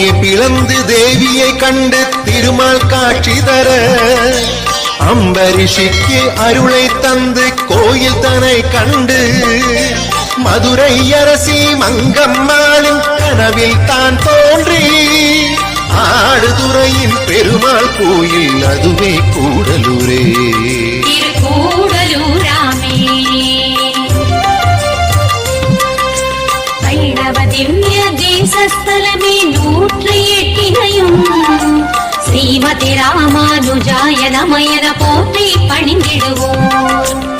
பூமியை பிளந்து தேவியை கண்டு திருமால் காட்சி தர அம்பரிஷிக்கு அருளை தந்து கோயில் தனை கண்டு மதுரை அரசி மங்கம்மாளின் கனவில் தான் தோன்றி ஆடுதுறையின் பெருமாள் கோயில் அதுவே கூடலூரே கூடலூராமே வைணவ திவ்ய தேசஸ்தலமே 108 ஸ்ரீமதி ராமானுஜாய நமயன போற்றி பணிந்திடுவோம்.